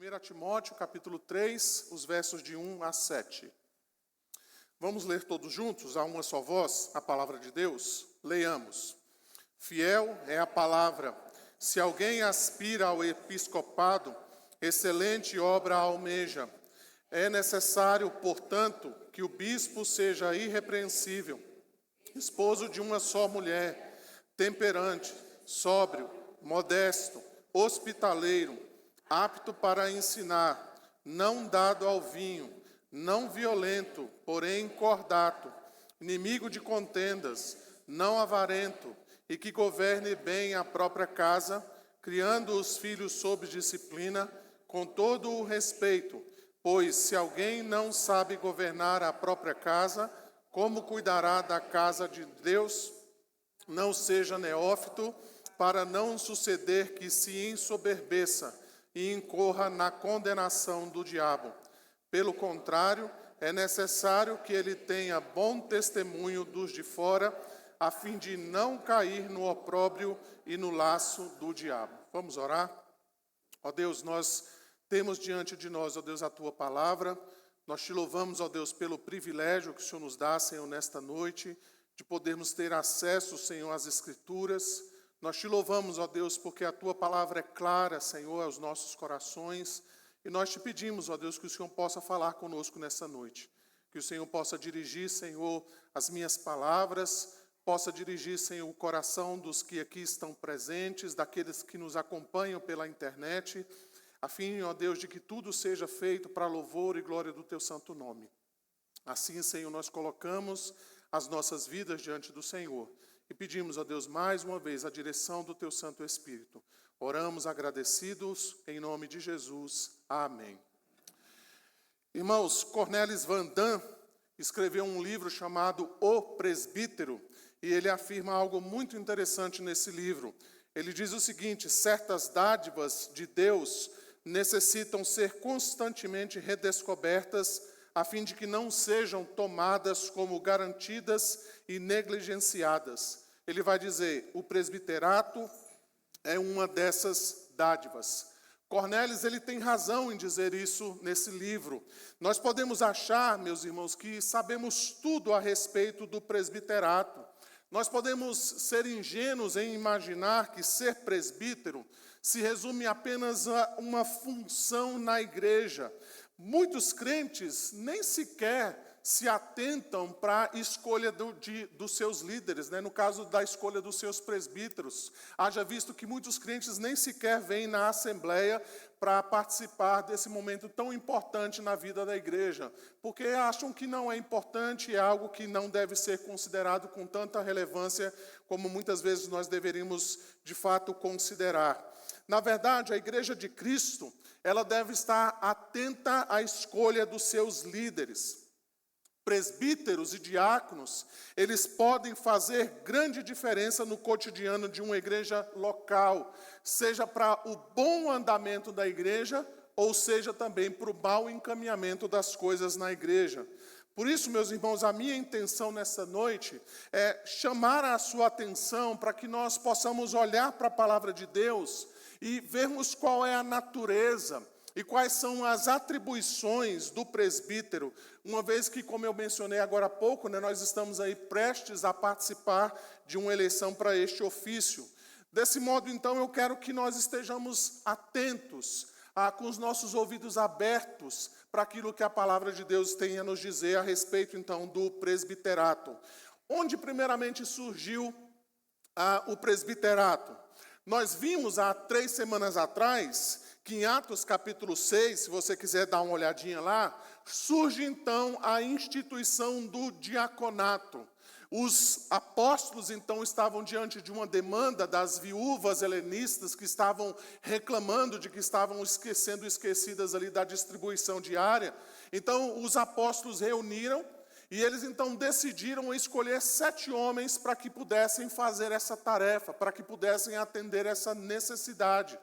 1 Timóteo, capítulo 3, os versos de 1 a 7. Vamos ler todos juntos, a uma só voz, a palavra de Deus? Leiamos. Fiel é a palavra. Se alguém aspira ao episcopado, excelente obra almeja. É necessário, portanto, que o bispo seja irrepreensível, esposo de uma só mulher, temperante, sóbrio, modesto, hospitaleiro, apto para ensinar, não dado ao vinho, não violento, porém cordato, inimigo de contendas, não avarento, e que governe bem a própria casa, criando os filhos sob disciplina, com todo o respeito, pois se alguém não sabe governar a própria casa, como cuidará da casa de Deus? Não seja neófito, para não suceder que se ensoberbeça e incorra na condenação do diabo. Pelo contrário, é necessário que ele tenha bom testemunho dos de fora, a fim de não cair no opróbrio e no laço do diabo. Vamos orar? Ó Deus, nós temos diante de nós, ó Deus, a Tua palavra. Nós te louvamos, ó Deus, pelo privilégio que o Senhor nos dá, Senhor, nesta noite, de podermos ter acesso, Senhor, às Escrituras. Nós te louvamos, ó Deus, porque a Tua palavra é clara, Senhor, aos nossos corações. E nós te pedimos, ó Deus, que o Senhor possa falar conosco nessa noite. Que o Senhor possa dirigir, Senhor, as minhas palavras, possa dirigir, Senhor, o coração dos que aqui estão presentes, daqueles que nos acompanham pela internet, a fim, ó Deus, de que tudo seja feito para louvor e glória do Teu santo nome. Assim, Senhor, nós colocamos as nossas vidas diante do Senhor e pedimos, ó Deus, mais uma vez a direção do Teu Santo Espírito. Oramos agradecidos em nome de Jesus. Amém. Irmãos, Cornelis Van Dam escreveu um livro chamado O Presbítero e ele afirma algo muito interessante nesse livro. Ele diz o seguinte: certas dádivas de Deus necessitam ser constantemente redescobertas a fim de que não sejam tomadas como garantidas e negligenciadas. Ele vai dizer, o presbiterato é uma dessas dádivas. Cornelis, ele tem razão em dizer isso nesse livro. Nós podemos achar, meus irmãos, que sabemos tudo a respeito do presbiterato. Nós podemos ser ingênuos em imaginar que ser presbítero se resume apenas a uma função na igreja. Muitos crentes nem sequer se atentam para a escolha dos seus líderes, né? No caso da escolha dos seus presbíteros. Haja visto que muitos crentes nem sequer vêm na assembleia para participar desse momento tão importante na vida da igreja, porque acham que não é importante, é algo que não deve ser considerado com tanta relevância como muitas vezes nós deveríamos de fato considerar. Na verdade, a igreja de Cristo, ela deve estar atenta à escolha dos seus líderes. Presbíteros e diáconos, eles podem fazer grande diferença no cotidiano de uma igreja local, seja para o bom andamento da igreja, ou seja também para o mau encaminhamento das coisas na igreja. Por isso, meus irmãos, a minha intenção nessa noite é chamar a sua atenção para que nós possamos olhar para a palavra de Deus e vermos qual é a natureza e quais são as atribuições do presbítero, uma vez que, como eu mencionei agora há pouco, né, nós estamos aí prestes a participar de uma eleição para este ofício. Desse modo, então, eu quero que nós estejamos atentos, com os nossos ouvidos abertos para aquilo que a palavra de Deus tem a nos dizer a respeito, então, do presbiterato. Onde, primeiramente, surgiu o presbiterato? Nós vimos há 3 semanas atrás que em Atos capítulo 6, se você quiser dar uma olhadinha lá, surge então a instituição do diaconato. Os apóstolos então estavam diante de uma demanda das viúvas helenistas que estavam reclamando de que estavam sendo esquecidas ali da distribuição diária. Então os apóstolos reuniram e eles então decidiram escolher 7 homens para que pudessem fazer essa tarefa, para que pudessem atender essa necessidade.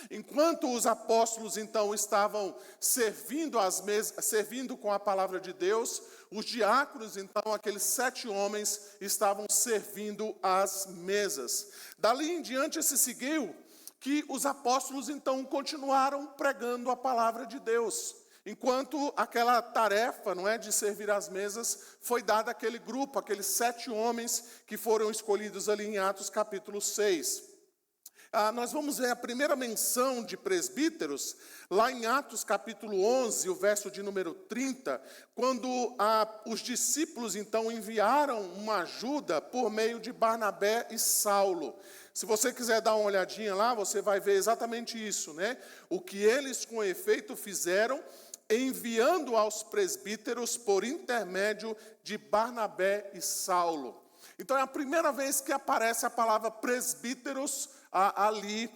Enquanto os apóstolos então estavam servindo às mesas, servindo com a palavra de Deus, os diáconos então, aqueles 7 homens, estavam servindo às mesas. Dali em diante se seguiu que os apóstolos então continuaram pregando a palavra de Deus, enquanto aquela tarefa, não é, de servir às mesas foi dada àquele grupo, aqueles 7 homens que foram escolhidos ali em Atos capítulo 6. Nós vamos ver a primeira menção de presbíteros, lá em Atos capítulo 11, o verso de número 30, quando os discípulos então enviaram uma ajuda por meio de Barnabé e Saulo. Se você quiser dar uma olhadinha lá, você vai ver exatamente isso, né? O que eles com efeito fizeram, enviando aos presbíteros por intermédio de Barnabé e Saulo. Então é a primeira vez que aparece a palavra presbíteros ali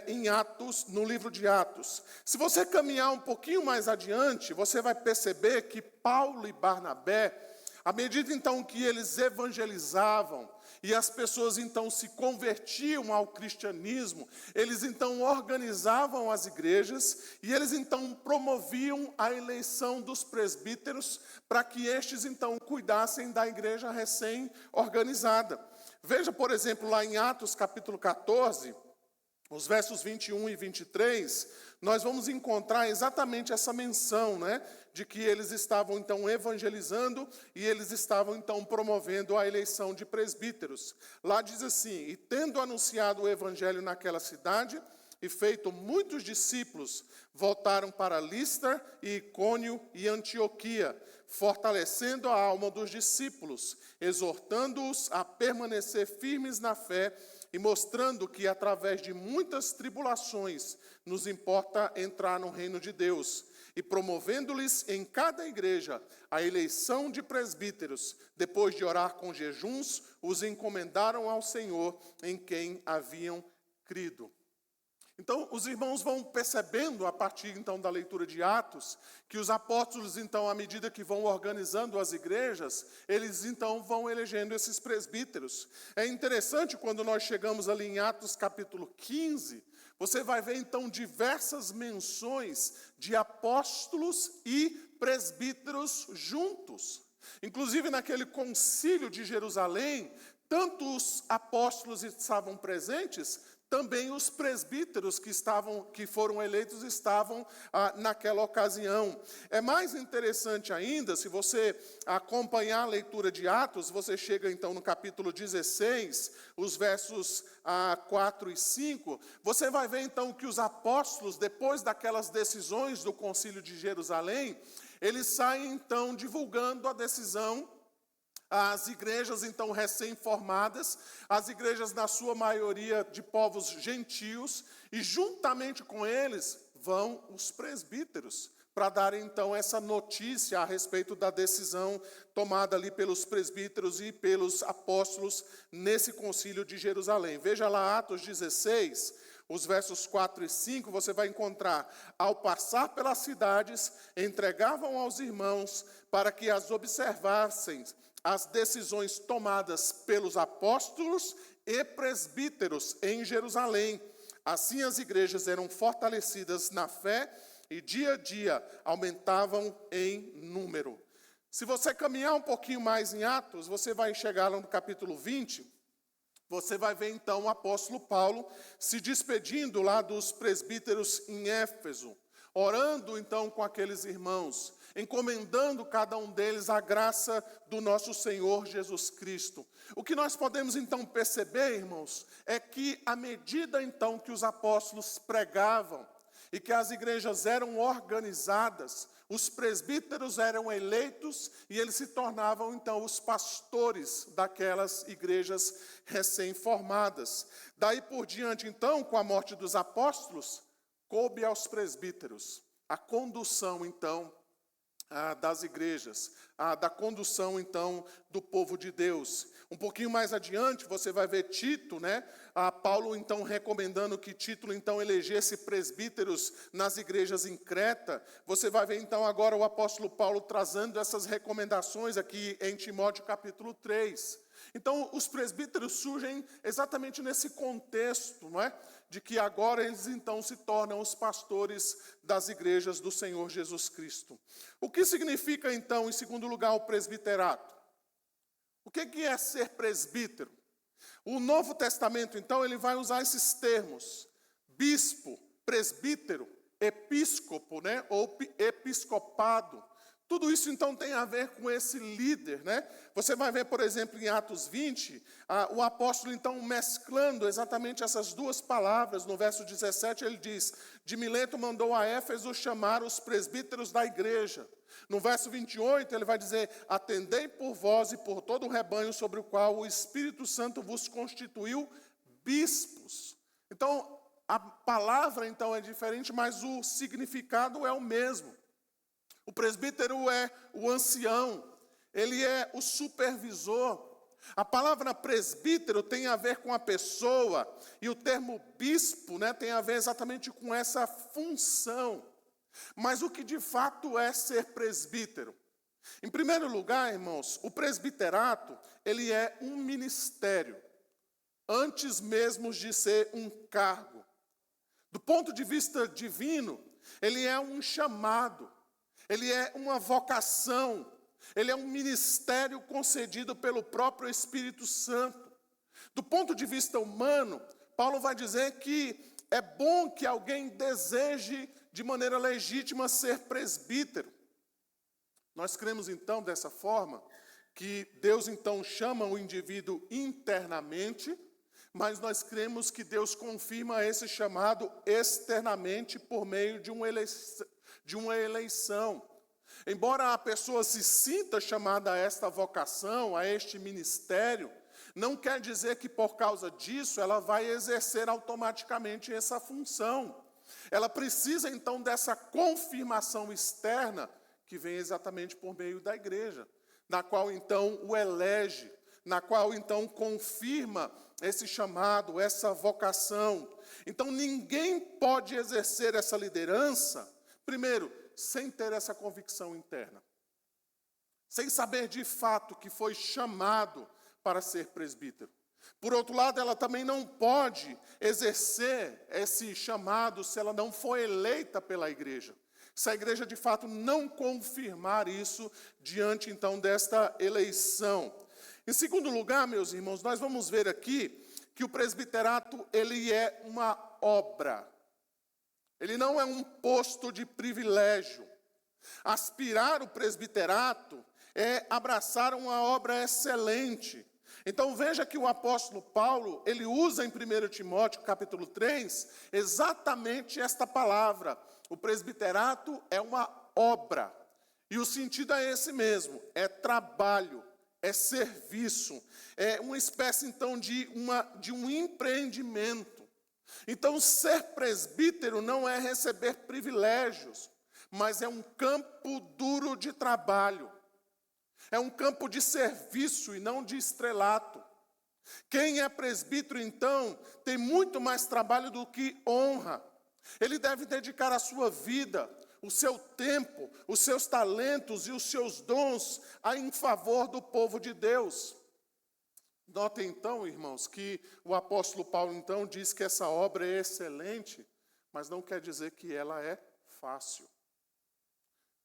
em Atos, no livro de Atos. Se você caminhar um pouquinho mais adiante, você vai perceber que Paulo e Barnabé, à medida então que eles evangelizavam, e as pessoas então se convertiam ao cristianismo, eles então organizavam as igrejas e eles então promoviam a eleição dos presbíteros para que estes então cuidassem da igreja recém-organizada. Veja, por exemplo, lá em Atos capítulo 14, os versos 21 e 23, nós vamos encontrar exatamente essa menção, né, de que eles estavam então evangelizando e eles estavam então promovendo a eleição de presbíteros. Lá diz assim: e tendo anunciado o evangelho naquela cidade e feito muitos discípulos, voltaram para Listra e Icônio e Antioquia, fortalecendo a alma dos discípulos, exortando-os a permanecer firmes na fé e mostrando que através de muitas tribulações nos importa entrar no reino de Deus, e promovendo-lhes em cada igreja a eleição de presbíteros, depois de orar com jejuns, os encomendaram ao Senhor em quem haviam crido. Então, os irmãos vão percebendo, a partir então da leitura de Atos, que os apóstolos, então, à medida que vão organizando as igrejas, eles então vão elegendo esses presbíteros. É interessante quando nós chegamos ali em Atos capítulo 15, você vai ver então diversas menções de apóstolos e presbíteros juntos. Inclusive naquele concílio de Jerusalém, tanto os apóstolos estavam presentes, também os presbíteros que foram eleitos estavam naquela ocasião. É mais interessante ainda, se você acompanhar a leitura de Atos, você chega então no capítulo 16, os versos 4 e 5, você vai ver então que os apóstolos, depois daquelas decisões do concílio de Jerusalém, eles saem então divulgando a decisão. As igrejas, então, recém-formadas, as igrejas, na sua maioria, de povos gentios, e juntamente com eles vão os presbíteros, para dar, então, essa notícia a respeito da decisão tomada ali pelos presbíteros e pelos apóstolos nesse concílio de Jerusalém. Veja lá Atos 16, os versos 4 e 5, você vai encontrar: ao passar pelas cidades, entregavam aos irmãos para que as observassem, as decisões tomadas pelos apóstolos e presbíteros em Jerusalém. Assim as igrejas eram fortalecidas na fé e dia a dia aumentavam em número. Se você caminhar um pouquinho mais em Atos, você vai chegar lá no capítulo 20, você vai ver então o apóstolo Paulo se despedindo lá dos presbíteros em Éfeso, orando então com aqueles irmãos, encomendando cada um deles a graça do nosso Senhor Jesus Cristo. O que nós podemos então perceber, irmãos, é que à medida então que os apóstolos pregavam e que as igrejas eram organizadas, os presbíteros eram eleitos e eles se tornavam então os pastores daquelas igrejas recém-formadas. Daí por diante então, com a morte dos apóstolos, coube aos presbíteros a condução então das igrejas, da condução então do povo de Deus. Um pouquinho mais adiante você vai ver Tito, né? Paulo então recomendando que Tito então elegesse presbíteros nas igrejas em Creta. Você vai ver então agora o apóstolo Paulo trazendo essas recomendações aqui em Timóteo capítulo 3. Então os presbíteros surgem exatamente nesse contexto, não é? De que agora eles então se tornam os pastores das igrejas do Senhor Jesus Cristo. O que significa então, em segundo lugar, o presbiterato? O que é ser presbítero? O Novo Testamento, então, ele vai usar esses termos: bispo, presbítero, episcopo, né? Ou episcopado. Tudo isso, então, tem a ver com esse líder, né? Você vai ver, por exemplo, em Atos 20, o apóstolo, então, mesclando exatamente essas duas palavras. No verso 17, ele diz, de Mileto mandou a Éfeso chamar os presbíteros da igreja. No verso 28, ele vai dizer, atendei por vós e por todo o rebanho sobre o qual o Espírito Santo vos constituiu bispos. Então, a palavra, então, é diferente, mas o significado é o mesmo. O presbítero é o ancião, ele é o supervisor. A palavra presbítero tem a ver com a pessoa, e o termo bispo, né, tem a ver exatamente com essa função. Mas o que de fato é ser presbítero? Em primeiro lugar, irmãos, o presbiterato, ele é um ministério, antes mesmo de ser um cargo. Do ponto de vista divino, ele é um chamado. Ele é uma vocação, ele é um ministério concedido pelo próprio Espírito Santo. Do ponto de vista humano, Paulo vai dizer que é bom que alguém deseje de maneira legítima ser presbítero. Nós cremos então dessa forma, que Deus então chama o indivíduo internamente, mas nós cremos que Deus confirma esse chamado externamente por meio de uma eleição. Embora a pessoa se sinta chamada a esta vocação, a este ministério, não quer dizer que por causa disso ela vai exercer automaticamente essa função. Ela precisa então dessa confirmação externa, que vem exatamente por meio da igreja, na qual então o elege, na qual então confirma esse chamado, essa vocação. Então ninguém pode exercer essa liderança, primeiro, sem ter essa convicção interna. Sem saber de fato que foi chamado para ser presbítero. Por outro lado, ela também não pode exercer esse chamado se ela não for eleita pela igreja. Se a igreja de fato não confirmar isso diante então desta eleição. Em segundo lugar, meus irmãos, nós vamos ver aqui que o presbiterato, ele é uma obra. Ele não é um posto de privilégio. Aspirar o presbiterato é abraçar uma obra excelente. Então veja que o apóstolo Paulo, ele usa em 1 Timóteo capítulo 3, exatamente esta palavra. O presbiterato é uma obra. E o sentido é esse mesmo, é trabalho, é serviço, é uma espécie então de um empreendimento. Então, ser presbítero não é receber privilégios, mas é um campo duro de trabalho. É um campo de serviço e não de estrelato. Quem é presbítero, então, tem muito mais trabalho do que honra. Ele deve dedicar a sua vida, o seu tempo, os seus talentos e os seus dons em favor do povo de Deus. Notem então, irmãos, que o apóstolo Paulo então diz que essa obra é excelente, mas não quer dizer que ela é fácil.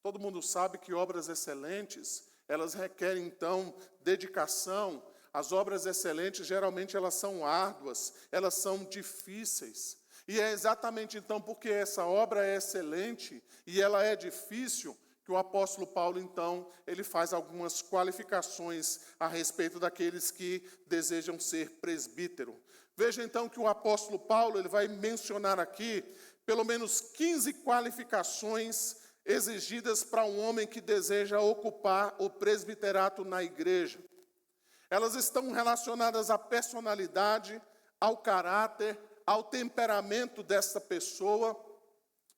Todo mundo sabe que obras excelentes, elas requerem então dedicação. As obras excelentes geralmente elas são árduas, elas são difíceis. E é exatamente então porque essa obra é excelente e ela é difícil, que o apóstolo Paulo, então, ele faz algumas qualificações a respeito daqueles que desejam ser presbítero. Veja, então, que o apóstolo Paulo, ele vai mencionar aqui, pelo menos 15 qualificações exigidas para um homem que deseja ocupar o presbiterato na igreja. Elas estão relacionadas à personalidade, ao caráter, ao temperamento dessa pessoa.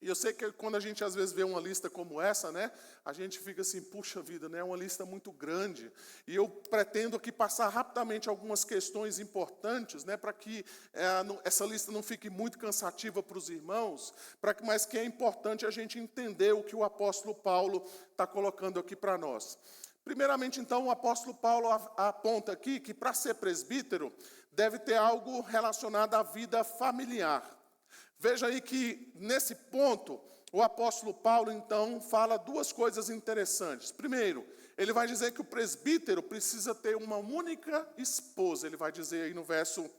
E eu sei que quando a gente às vezes vê uma lista como essa, né, a gente fica assim, puxa vida, né, é uma lista muito grande. E eu pretendo aqui passar rapidamente algumas questões importantes, né, para que essa lista não fique muito cansativa para os irmãos, mas que é importante a gente entender o que o apóstolo Paulo está colocando aqui para nós. Primeiramente, então, o apóstolo Paulo aponta aqui que para ser presbítero deve ter algo relacionado à vida familiar. Veja aí que, nesse ponto, o apóstolo Paulo, então, fala duas coisas interessantes. Primeiro, ele vai dizer que o presbítero precisa ter uma única esposa. Ele vai dizer aí no verso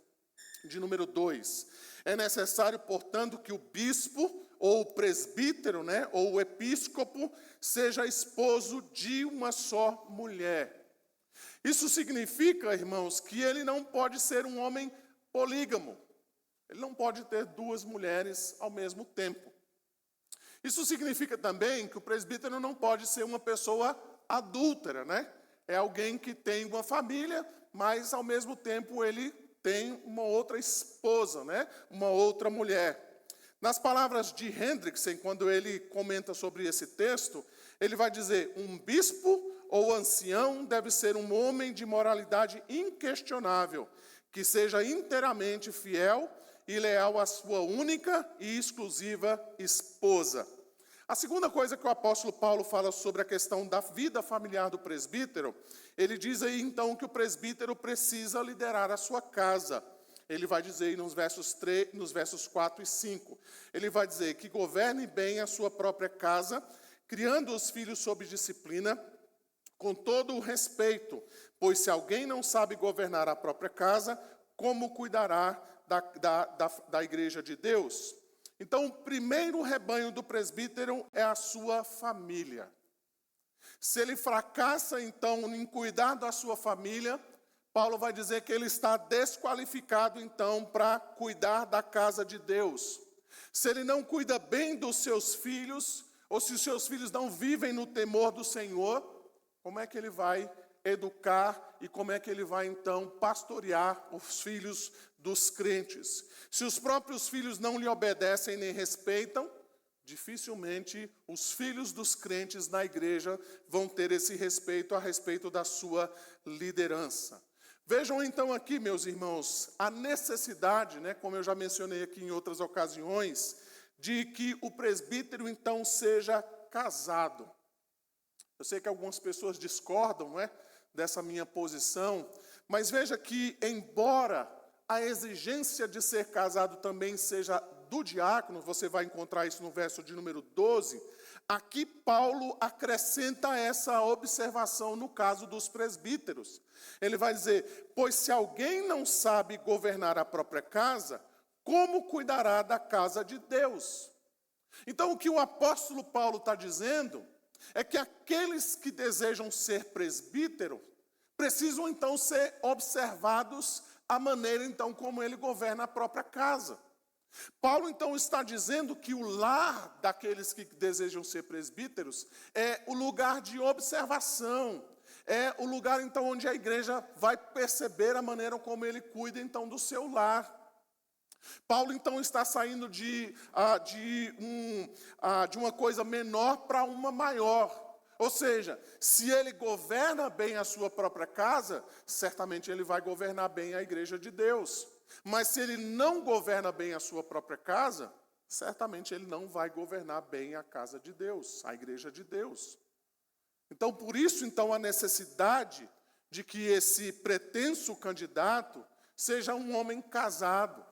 de número 2. É necessário, portanto, que o bispo ou o presbítero, ou o episcopo, seja esposo de uma só mulher. Isso significa, irmãos, que ele não pode ser um homem polígamo. Ele não pode ter duas mulheres ao mesmo tempo. Isso significa também que o presbítero não pode ser uma pessoa adúltera, É alguém que tem uma família, mas ao mesmo tempo ele tem uma outra esposa, Uma outra mulher. Nas palavras de Hendrickson, quando ele comenta sobre esse texto, ele vai dizer: um bispo ou ancião deve ser um homem de moralidade inquestionável, que seja inteiramente fiel e leal à sua única e exclusiva esposa. A segunda coisa que o apóstolo Paulo fala sobre a questão da vida familiar do presbítero, ele diz aí então que o presbítero precisa liderar a sua casa. Ele vai dizer aí nos versos 4 e 5, ele vai dizer que governe bem a sua própria casa, criando os filhos sob disciplina, com todo o respeito, pois se alguém não sabe governar a própria casa, como cuidará da igreja de Deus? Então, o primeiro rebanho do presbítero é a sua família. Se ele fracassa, então, em cuidar da sua família, Paulo vai dizer que ele está desqualificado, então, para cuidar da casa de Deus. Se ele não cuida bem dos seus filhos, ou se os seus filhos não vivem no temor do Senhor, como é que ele vai educar e como é que ele vai, então, pastorear os filhos dos crentes? Se os próprios filhos não lhe obedecem nem respeitam, dificilmente os filhos dos crentes na igreja vão ter esse respeito a respeito da sua liderança. Vejam então aqui, meus irmãos, a necessidade, como eu já mencionei aqui em outras ocasiões, de que o presbítero então seja casado. Eu sei que algumas pessoas discordam, dessa minha posição, mas veja que, embora a exigência de ser casado também seja do diácono, você vai encontrar isso no verso de número 12, aqui Paulo acrescenta essa observação no caso dos presbíteros. Ele vai dizer: pois se alguém não sabe governar a própria casa, como cuidará da casa de Deus? Então, o que o apóstolo Paulo está dizendo é que aqueles que desejam ser presbítero precisam, então, ser observados a maneira, então, como ele governa a própria casa. Paulo, então, está dizendo que o lar daqueles que desejam ser presbíteros é o lugar de observação, é o lugar, então, onde a igreja vai perceber a maneira como ele cuida, então, do seu lar. Paulo, então, está saindo de uma coisa menor para uma maior. Ou seja, se ele governa bem a sua própria casa, certamente ele vai governar bem a igreja de Deus. Mas se ele não governa bem a sua própria casa, certamente ele não vai governar bem a casa de Deus, a igreja de Deus. Então, por isso, então, a necessidade de que esse pretenso candidato seja um homem casado.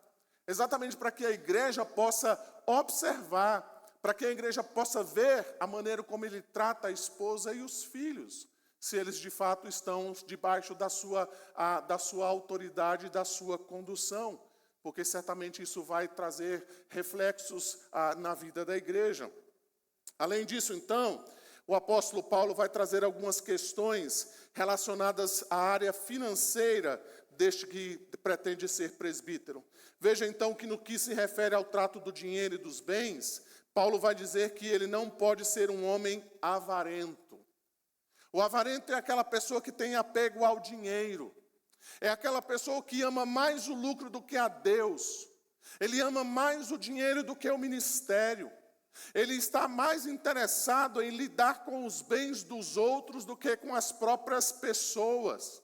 Exatamente para que a igreja possa observar, para que a igreja possa ver a maneira como ele trata a esposa e os filhos, se eles de fato estão debaixo da sua autoridade, da sua condução, porque certamente isso vai trazer reflexos na vida da igreja. Além disso, então, o apóstolo Paulo vai trazer algumas questões relacionadas à área financeira deste que pretende ser presbítero. Veja então que no que se refere ao trato do dinheiro e dos bens, Paulo vai dizer que ele não pode ser um homem avarento. O avarento é aquela pessoa que tem apego ao dinheiro. É aquela pessoa que ama mais o lucro do que a Deus. Ele ama mais o dinheiro do que o ministério. Ele está mais interessado em lidar com os bens dos outros do que com as próprias pessoas.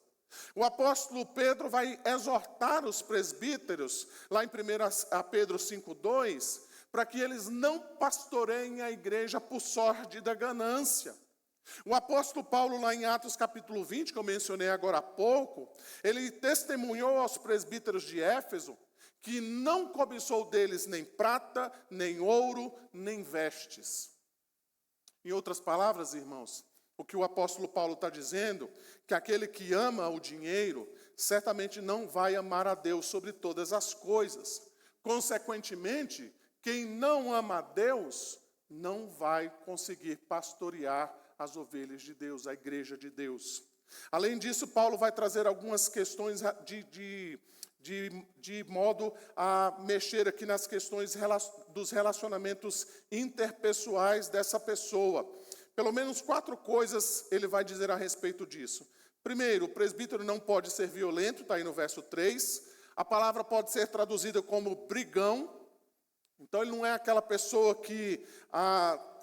O apóstolo Pedro vai exortar os presbíteros, lá em 1 Pedro 5,2, para que eles não pastoreiem a igreja por sórdida ganância. O apóstolo Paulo, lá em Atos capítulo 20, que eu mencionei agora há pouco, ele testemunhou aos presbíteros de Éfeso que não cobiçou deles nem prata, nem ouro, nem vestes. Em outras palavras, irmãos, o que o apóstolo Paulo está dizendo, que aquele que ama o dinheiro, certamente não vai amar a Deus sobre todas as coisas. Consequentemente, quem não ama a Deus não vai conseguir pastorear as ovelhas de Deus, a igreja de Deus. Além disso, Paulo vai trazer algumas questões de modo a mexer aqui nas questões dos relacionamentos interpessoais dessa pessoa. Pelo menos 4 coisas ele vai dizer a respeito disso. Primeiro, o presbítero não pode ser violento, está aí no verso 3. A palavra pode ser traduzida como brigão. Então ele não é aquela pessoa que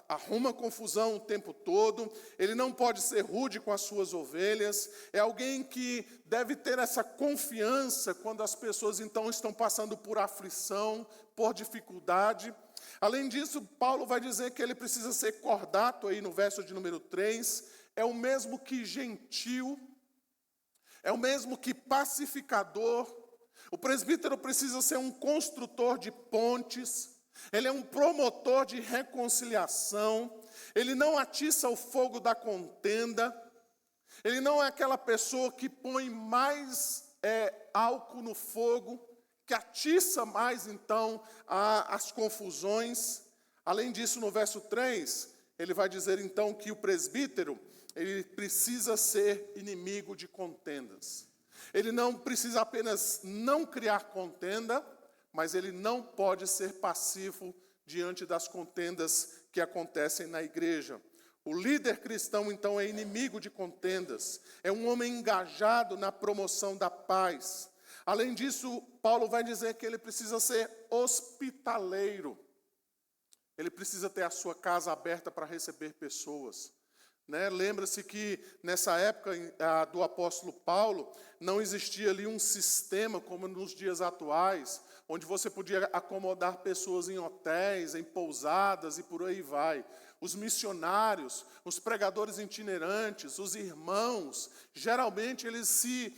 arruma confusão o tempo todo. Ele não pode ser rude com as suas ovelhas. É alguém que deve ter essa confiança quando as pessoas então estão passando por aflição, por dificuldade. Além disso, Paulo vai dizer que ele precisa ser cordato, aí no verso de número 3, é o mesmo que gentil, é o mesmo que pacificador. O presbítero precisa ser um construtor de pontes, ele é um promotor de reconciliação, ele não atiça o fogo da contenda, ele não é aquela pessoa que põe mais álcool no fogo, que atiça mais, então, as confusões. Além disso, no verso 3, ele vai dizer, então, que o presbítero, ele precisa ser inimigo de contendas. Ele não precisa apenas não criar contenda, mas ele não pode ser passivo diante das contendas que acontecem na igreja. O líder cristão, então, é inimigo de contendas, é um homem engajado na promoção da paz. Além disso, Paulo vai dizer que ele precisa ser hospitaleiro. Ele precisa ter a sua casa aberta para receber pessoas. Lembra-se que nessa época do apóstolo Paulo, não existia ali um sistema como nos dias atuais, onde você podia acomodar pessoas em hotéis, em pousadas e por aí vai. Os missionários, os pregadores itinerantes, os irmãos, geralmente eles se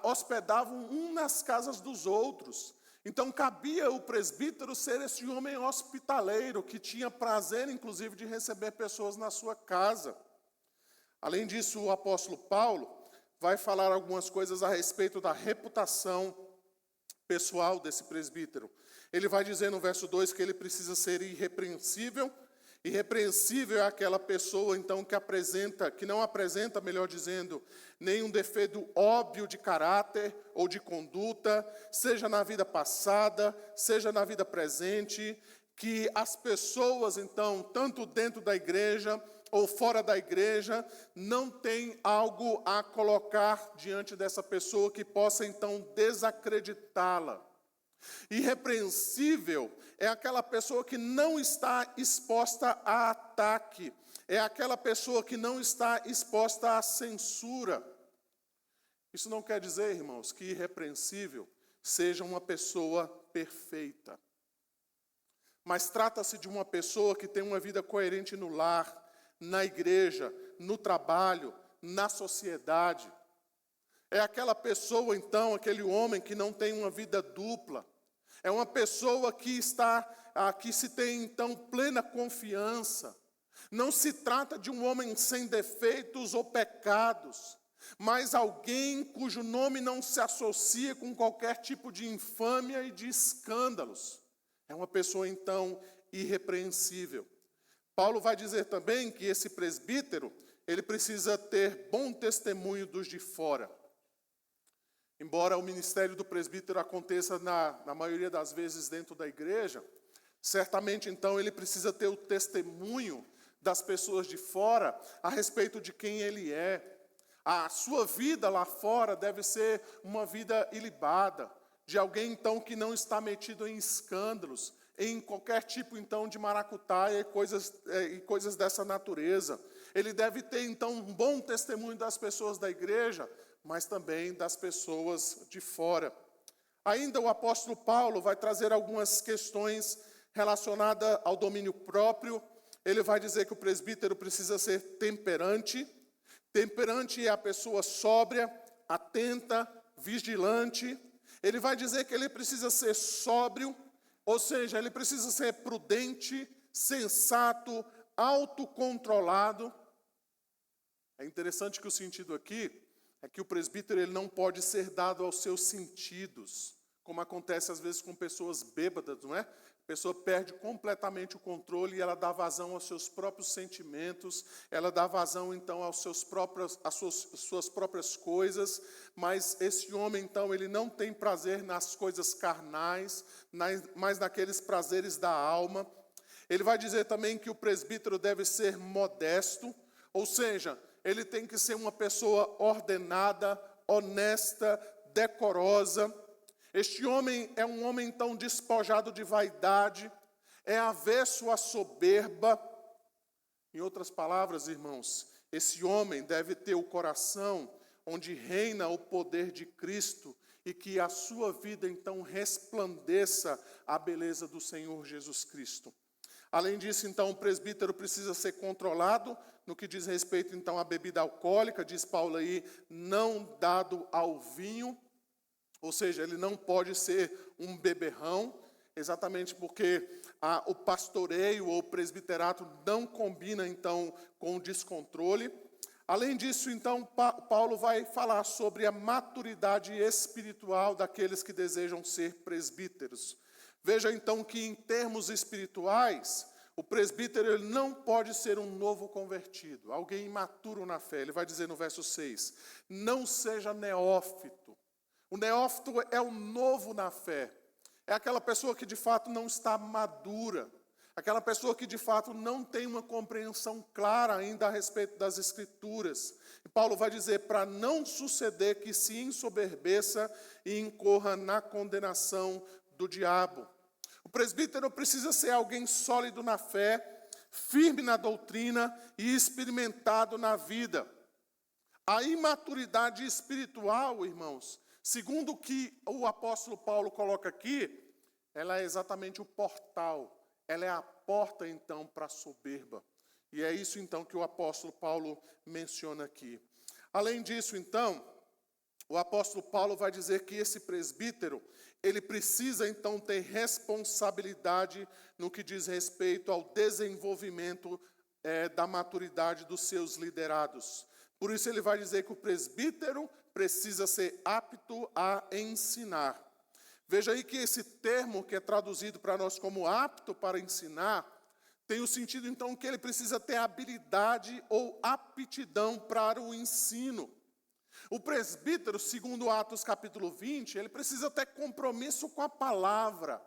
hospedavam um nas casas dos outros. Então cabia o presbítero ser esse homem hospitaleiro, que tinha prazer inclusive de receber pessoas na sua casa. Além disso, o apóstolo Paulo vai falar algumas coisas a respeito da reputação pessoal desse presbítero. Ele vai dizer no verso 2 que ele precisa ser irrepreensível. Irrepreensível é aquela pessoa, então, que não apresenta, melhor dizendo, nenhum defeito óbvio de caráter ou de conduta, seja na vida passada, seja na vida presente, que as pessoas, então, tanto dentro da igreja ou fora da igreja, não tem algo a colocar diante dessa pessoa que possa, então, desacreditá-la. Irrepreensível é aquela pessoa que não está exposta a ataque, é aquela pessoa que não está exposta à censura. Isso não quer dizer, irmãos, que irrepreensível seja uma pessoa perfeita. Mas trata-se de uma pessoa que tem uma vida coerente no lar, na igreja, no trabalho, na sociedade. É aquela pessoa, então, aquele homem que não tem uma vida dupla. É uma pessoa que se tem, então, plena confiança. Não se trata de um homem sem defeitos ou pecados, mas alguém cujo nome não se associa com qualquer tipo de infâmia e de escândalos. É uma pessoa, então, irrepreensível. Paulo vai dizer também que esse presbítero, ele precisa ter bom testemunho dos de fora. Embora o ministério do presbítero aconteça na maioria das vezes dentro da igreja, certamente então ele precisa ter o testemunho das pessoas de fora a respeito de quem ele é. A sua vida lá fora deve ser uma vida ilibada, de alguém então que não está metido em escândalos, em qualquer tipo então de maracutaia e coisas dessa natureza. Ele deve ter então um bom testemunho das pessoas da igreja, mas também das pessoas de fora. Ainda o apóstolo Paulo vai trazer algumas questões relacionadas ao domínio próprio. Ele vai dizer que o presbítero precisa ser temperante. Temperante é a pessoa sóbria, atenta, vigilante. Ele vai dizer que ele precisa ser sóbrio, ou seja, ele precisa ser prudente, sensato, autocontrolado. É interessante que o sentido aqui é que o presbítero ele não pode ser dado aos seus sentidos, como acontece às vezes com pessoas bêbadas, não é? A pessoa perde completamente o controle e ela dá vazão aos seus próprios sentimentos, ela dá vazão então às suas próprias coisas, mas esse homem então, ele não tem prazer nas coisas carnais, mas naqueles prazeres da alma. Ele vai dizer também que o presbítero deve ser modesto, ou seja, ele tem que ser uma pessoa ordenada, honesta, decorosa. Este homem é um homem então despojado de vaidade, é avesso à soberba. Em outras palavras, irmãos, esse homem deve ter o coração onde reina o poder de Cristo e que a sua vida então resplandeça a beleza do Senhor Jesus Cristo. Além disso, então, o presbítero precisa ser controlado no que diz respeito então à bebida alcoólica, diz Paulo aí, não dado ao vinho. Ou seja, ele não pode ser um beberrão, exatamente porque o pastoreio ou o presbiterato não combina, então, com o descontrole. Além disso, então, Paulo vai falar sobre a maturidade espiritual daqueles que desejam ser presbíteros. Veja, então, que em termos espirituais, o presbítero ele não pode ser um novo convertido, alguém imaturo na fé. Ele vai dizer no verso 6, não seja neófito. O neófito é o novo na fé. É aquela pessoa que de fato não está madura. Aquela pessoa que de fato não tem uma compreensão clara ainda a respeito das Escrituras. E Paulo vai dizer para não suceder que se ensoberbeça e incorra na condenação do diabo. O presbítero precisa ser alguém sólido na fé, firme na doutrina e experimentado na vida. A imaturidade espiritual, irmãos, segundo o que o apóstolo Paulo coloca aqui, ela é exatamente o portal, ela é a porta então para a soberba. E é isso então que o apóstolo Paulo menciona aqui. Além disso então, o apóstolo Paulo vai dizer que esse presbítero, ele precisa então ter responsabilidade no que diz respeito ao desenvolvimento da maturidade dos seus liderados. Por isso ele vai dizer que o presbítero precisa ser apto a ensinar. Veja aí que esse termo que é traduzido para nós como apto para ensinar, tem o sentido então que ele precisa ter habilidade ou aptidão para o ensino. O presbítero, segundo Atos capítulo 20, ele precisa ter compromisso com a palavra.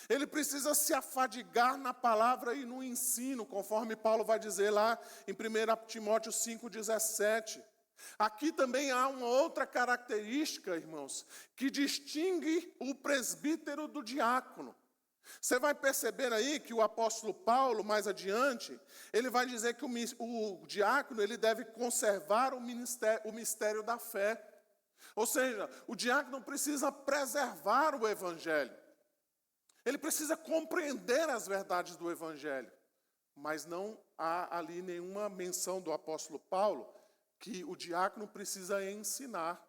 Ele precisa se afadigar na palavra e no ensino, conforme Paulo vai dizer lá em 1 Timóteo 5,17. Aqui também há uma outra característica, irmãos, que distingue o presbítero do diácono. Você vai perceber aí que o apóstolo Paulo, mais adiante, ele vai dizer que o diácono ele deve conservar o mistério da fé. Ou seja, o diácono precisa preservar o evangelho. Ele precisa compreender as verdades do evangelho. Mas não há ali nenhuma menção do apóstolo Paulo que o diácono precisa ensinar.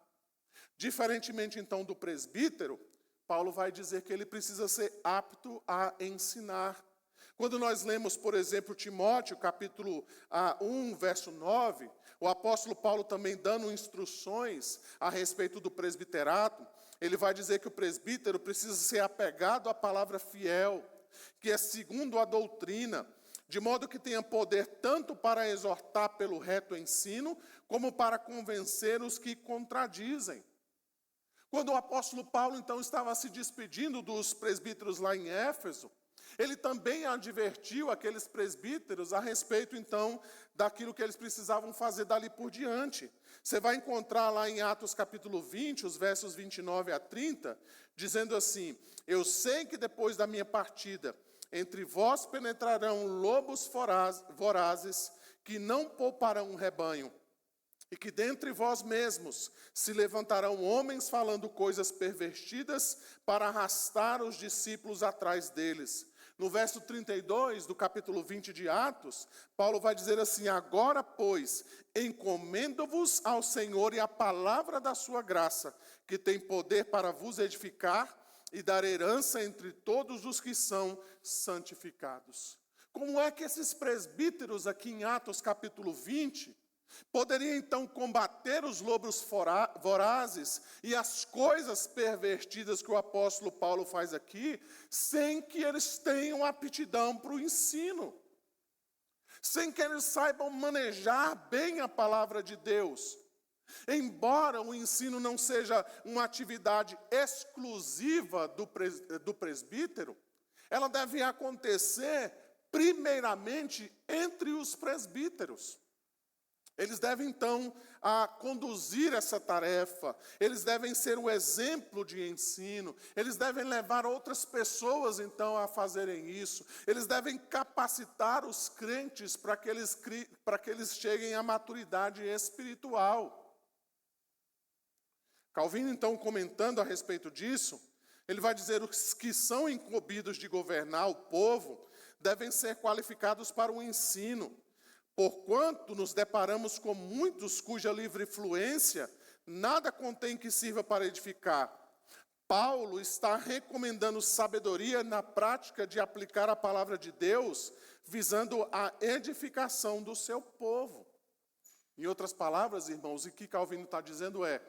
Diferentemente, então, do presbítero, Paulo vai dizer que ele precisa ser apto a ensinar. Quando nós lemos, por exemplo, Timóteo, capítulo 1, verso 9, o apóstolo Paulo também dando instruções a respeito do presbiterato, ele vai dizer que o presbítero precisa ser apegado à palavra fiel, que é segundo a doutrina, de modo que tenha poder tanto para exortar pelo reto ensino, como para convencer os que contradizem. Quando o apóstolo Paulo, então, estava se despedindo dos presbíteros lá em Éfeso, ele também advertiu aqueles presbíteros a respeito, então, daquilo que eles precisavam fazer dali por diante. Você vai encontrar lá em Atos capítulo 20, os versos 29 a 30, dizendo assim: eu sei que depois da minha partida, entre vós penetrarão lobos vorazes, que não pouparão um rebanho, e que dentre vós mesmos se levantarão homens falando coisas pervertidas para arrastar os discípulos atrás deles. No verso 32 do capítulo 20 de Atos, Paulo vai dizer assim: agora, pois, encomendo-vos ao Senhor e à palavra da sua graça, que tem poder para vos edificar e dar herança entre todos os que são santificados. Como é que esses presbíteros aqui em Atos capítulo 20, Poderia então combater os lobos vorazes e as coisas pervertidas que o apóstolo Paulo faz aqui, sem que eles tenham aptidão para o ensino, sem que eles saibam manejar bem a palavra de Deus. Embora o ensino não seja uma atividade exclusiva do presbítero, ela deve acontecer primeiramente entre os presbíteros. Eles devem, então, conduzir essa tarefa, eles devem ser o exemplo de ensino, eles devem levar outras pessoas, então, a fazerem isso, eles devem capacitar os crentes para que eles cheguem à maturidade espiritual. Calvino, então, comentando a respeito disso, ele vai dizer: os que são incumbidos de governar o povo devem ser qualificados para o ensino, porquanto nos deparamos com muitos cuja livre fluência nada contém que sirva para edificar. Paulo está recomendando sabedoria na prática de aplicar a palavra de Deus, visando a edificação do seu povo. Em outras palavras, irmãos, o que Calvino está dizendo é: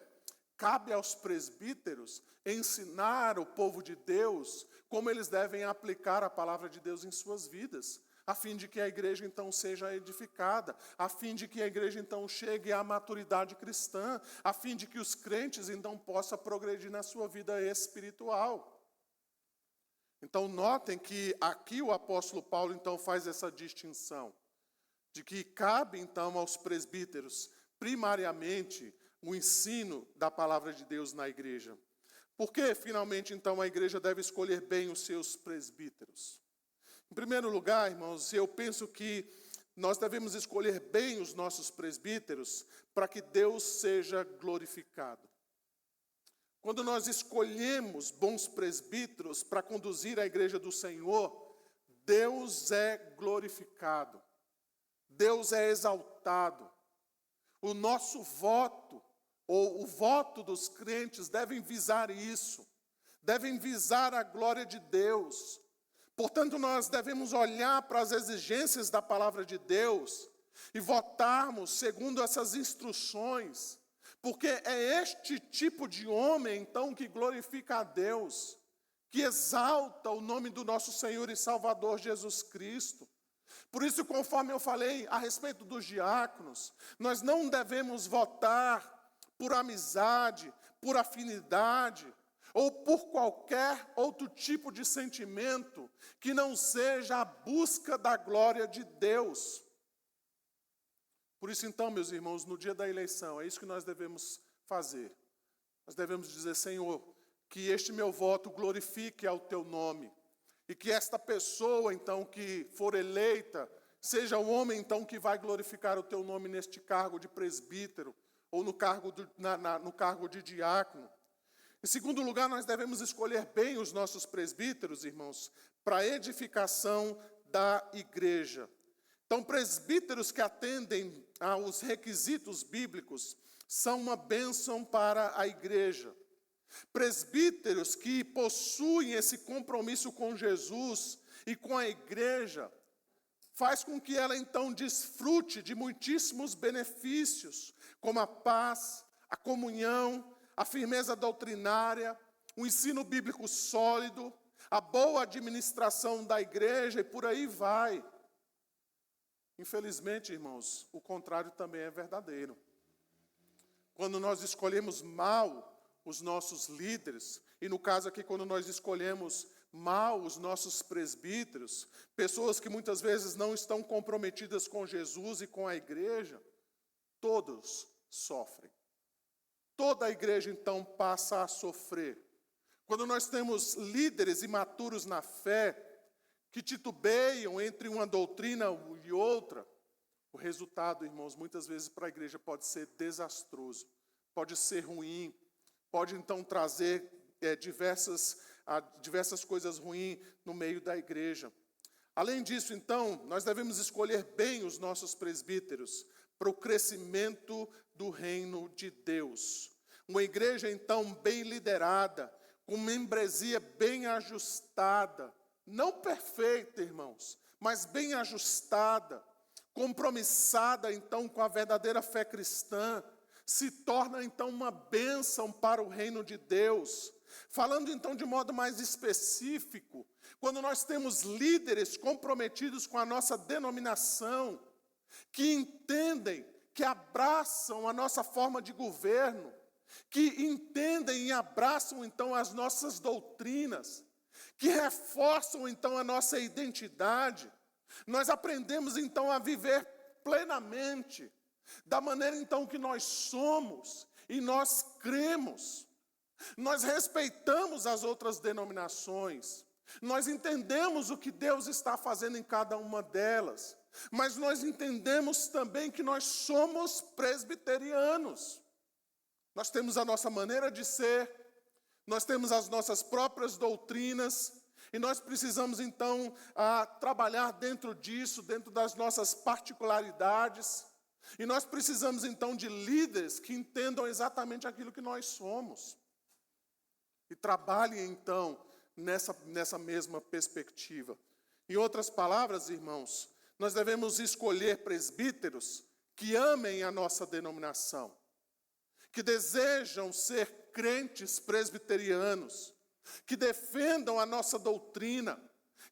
cabe aos presbíteros ensinar o povo de Deus como eles devem aplicar a palavra de Deus em suas vidas, a fim de que a igreja então seja edificada, a fim de que a igreja então chegue à maturidade cristã, a fim de que os crentes então possam progredir na sua vida espiritual. Então notem que aqui o apóstolo Paulo então faz essa distinção, de que cabe então aos presbíteros, primariamente, o ensino da palavra de Deus na igreja. Por que, finalmente, então, a igreja deve escolher bem os seus presbíteros? Em primeiro lugar, irmãos, eu penso que nós devemos escolher bem os nossos presbíteros para que Deus seja glorificado. Quando nós escolhemos bons presbíteros para conduzir a igreja do Senhor, Deus é glorificado, Deus é exaltado. O nosso voto, ou o voto dos crentes, devem visar isso, devem visar a glória de Deus. Portanto, nós devemos olhar para as exigências da palavra de Deus e votarmos segundo essas instruções, porque é este tipo de homem, então, que glorifica a Deus, que exalta o nome do nosso Senhor e Salvador Jesus Cristo. Por isso, conforme eu falei a respeito dos diáconos, nós não devemos votar por amizade, por afinidade, ou por qualquer outro tipo de sentimento que não seja a busca da glória de Deus. Por isso, então, meus irmãos, no dia da eleição, é isso que nós devemos fazer. Nós devemos dizer: Senhor, que este meu voto glorifique ao teu nome, e que esta pessoa, então, que for eleita, seja o homem, então, que vai glorificar o teu nome neste cargo de presbítero, ou no cargo de diácono. Em segundo lugar, nós devemos escolher bem os nossos presbíteros, irmãos, para a edificação da igreja. Então, presbíteros que atendem aos requisitos bíblicos são uma bênção para a igreja. Presbíteros que possuem esse compromisso com Jesus e com a igreja faz com que ela então desfrute de muitíssimos benefícios, como a paz, a comunhão, a firmeza doutrinária, o ensino bíblico sólido, a boa administração da igreja e por aí vai. Infelizmente, irmãos, o contrário também é verdadeiro. Quando nós escolhemos mal os nossos líderes, e no caso aqui, quando nós escolhemos mal os nossos presbíteros, pessoas que muitas vezes não estão comprometidas com Jesus e com a igreja, todos sofrem. Toda a igreja, então, passa a sofrer. Quando nós temos líderes imaturos na fé, que titubeiam entre uma doutrina e outra, o resultado, irmãos, muitas vezes para a igreja pode ser desastroso, pode ser ruim, pode então trazer diversas coisas ruins no meio da igreja. Além disso, então, nós devemos escolher bem os nossos presbíteros para o crescimento do reino de Deus. Uma igreja, então, bem liderada, com membresia bem ajustada, não perfeita, irmãos, mas bem ajustada, compromissada então com a verdadeira fé cristã, se torna então uma bênção para o reino de Deus. Falando então de modo mais específico, quando nós temos líderes comprometidos com a nossa denominação, que entendem, que abraçam a nossa forma de governo, que entendem e abraçam então as nossas doutrinas, que reforçam então a nossa identidade, nós aprendemos então a viver plenamente, da maneira então que nós somos e nós cremos. Nós respeitamos as outras denominações, nós entendemos o que Deus está fazendo em cada uma delas, mas nós entendemos também que nós somos presbiterianos. Nós temos a nossa maneira de ser, nós temos as nossas próprias doutrinas, e nós precisamos então trabalhar dentro disso, dentro das nossas particularidades, e nós precisamos então de líderes que entendam exatamente aquilo que nós somos, e trabalhem então nessa mesma perspectiva. Em outras palavras, irmãos, nós devemos escolher presbíteros que amem a nossa denominação, que desejam ser crentes presbiterianos, que defendam a nossa doutrina,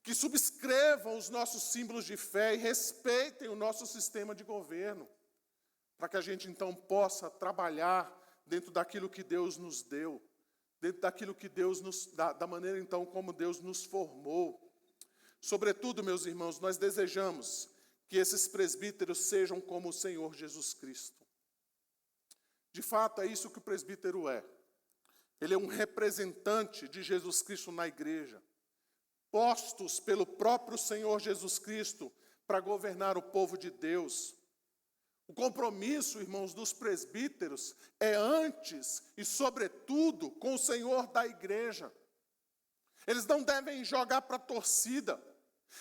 que subscrevam os nossos símbolos de fé e respeitem o nosso sistema de governo, para que a gente então possa trabalhar dentro daquilo que Deus nos deu, dentro daquilo que Deus da maneira então como Deus nos formou. Sobretudo, meus irmãos, nós desejamos que esses presbíteros sejam como o Senhor Jesus Cristo. De fato, é isso que o presbítero é. Ele é um representante de Jesus Cristo na igreja, postos pelo próprio Senhor Jesus Cristo para governar o povo de Deus. O compromisso, irmãos, dos presbíteros é antes e sobretudo com o Senhor da igreja. Eles não devem jogar para a torcida,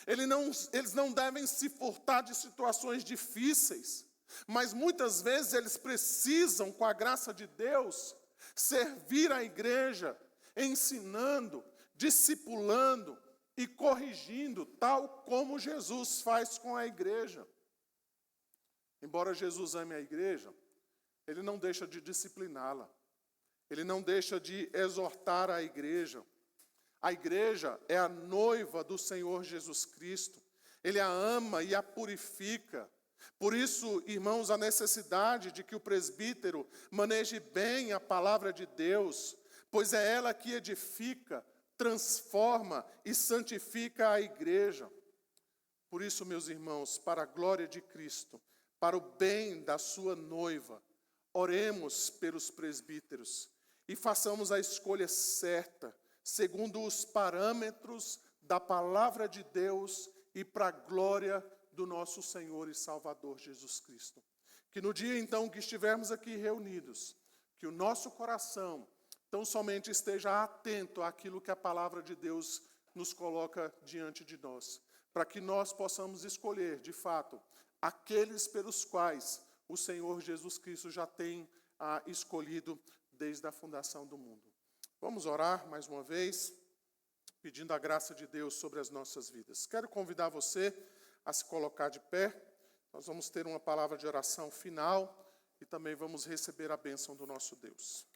eles não devem se furtar de situações difíceis, mas muitas vezes eles precisam, com a graça de Deus, servir a igreja, ensinando, discipulando e corrigindo, tal como Jesus faz com a igreja. Embora Jesus ame a igreja, ele não deixa de discipliná-la, ele não deixa de exortar a igreja. A igreja é a noiva do Senhor Jesus Cristo, ele a ama e a purifica. Por isso, irmãos, a necessidade de que o presbítero maneje bem a palavra de Deus, pois é ela que edifica, transforma e santifica a igreja. Por isso, meus irmãos, para a glória de Cristo, para o bem da sua noiva, oremos pelos presbíteros e façamos a escolha certa, segundo os parâmetros da palavra de Deus e para a glória do nosso Senhor e Salvador Jesus Cristo. Que no dia então que estivermos aqui reunidos, que o nosso coração tão somente esteja atento àquilo que a palavra de Deus nos coloca diante de nós, para que nós possamos escolher, de fato, aqueles pelos quais o Senhor Jesus Cristo já tem escolhido desde a fundação do mundo. Vamos orar mais uma vez, pedindo a graça de Deus sobre as nossas vidas. Quero convidar você a se colocar de pé. Nós vamos ter uma palavra de oração final e também vamos receber a bênção do nosso Deus.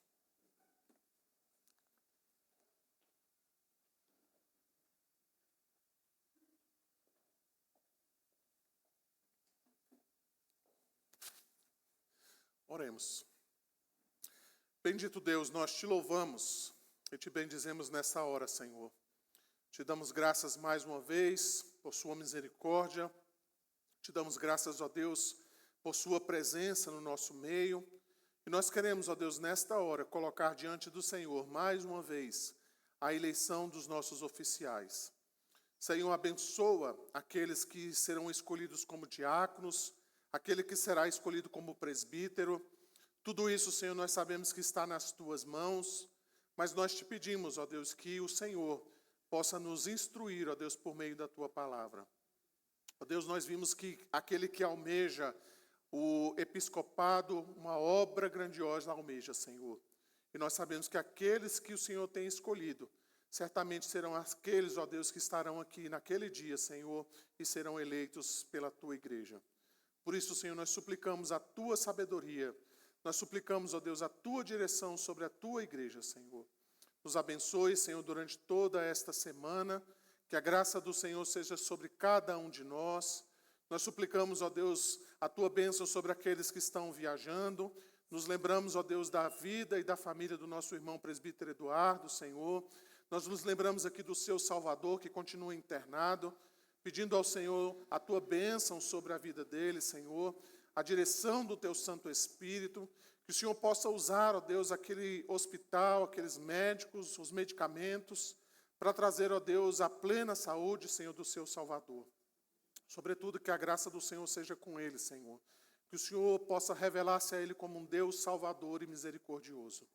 Oremos. Bendito Deus, nós te louvamos e te bendizemos nessa hora, Senhor. Te damos graças mais uma vez por sua misericórdia. Te damos graças, ó Deus, por sua presença no nosso meio. E nós queremos, ó Deus, nesta hora, colocar diante do Senhor, mais uma vez, a eleição dos nossos oficiais. Senhor, abençoa aqueles que serão escolhidos como diáconos, aquele que será escolhido como presbítero. Tudo isso, Senhor, nós sabemos que está nas tuas mãos, mas nós te pedimos, ó Deus, que o Senhor possa nos instruir, ó Deus, por meio da tua palavra. Ó Deus, nós vimos que aquele que almeja o episcopado, uma obra grandiosa almeja, Senhor. E nós sabemos que aqueles que o Senhor tem escolhido, certamente serão aqueles, ó Deus, que estarão aqui naquele dia, Senhor, e serão eleitos pela tua igreja. Por isso, Senhor, nós suplicamos a tua sabedoria, nós suplicamos, ó Deus, a tua direção sobre a tua igreja, Senhor. Nos abençoe, Senhor, durante toda esta semana, que a graça do Senhor seja sobre cada um de nós. Nós suplicamos, ó Deus, a tua bênção sobre aqueles que estão viajando. Nos lembramos, ó Deus, da vida e da família do nosso irmão presbítero Eduardo, Senhor. Nós nos lembramos aqui do seu Salvador, que continua internado, pedindo ao Senhor a tua bênção sobre a vida dele, Senhor, a direção do teu Santo Espírito, que o Senhor possa usar, ó Deus, aquele hospital, aqueles médicos, os medicamentos, para trazer, ó Deus, a plena saúde, Senhor, do seu Salvador. Sobretudo, que a graça do Senhor seja com ele, Senhor. Que o Senhor possa revelar-se a ele como um Deus salvador e misericordioso.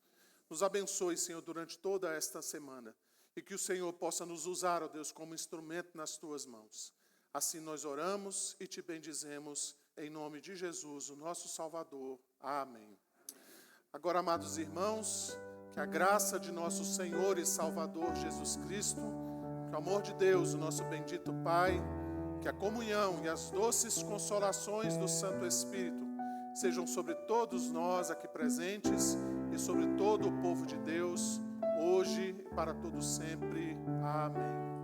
Nos abençoe, Senhor, durante toda esta semana. E que o Senhor possa nos usar, ó Deus, como instrumento nas tuas mãos. Assim nós oramos e te bendizemos em nome de Jesus, o nosso Salvador. Amém. Agora, amados irmãos, que a graça de nosso Senhor e Salvador Jesus Cristo, que o amor de Deus, o nosso bendito Pai, que a comunhão e as doces consolações do Santo Espírito sejam sobre todos nós aqui presentes e sobre todo o povo de Deus, hoje e para todo sempre. Amém.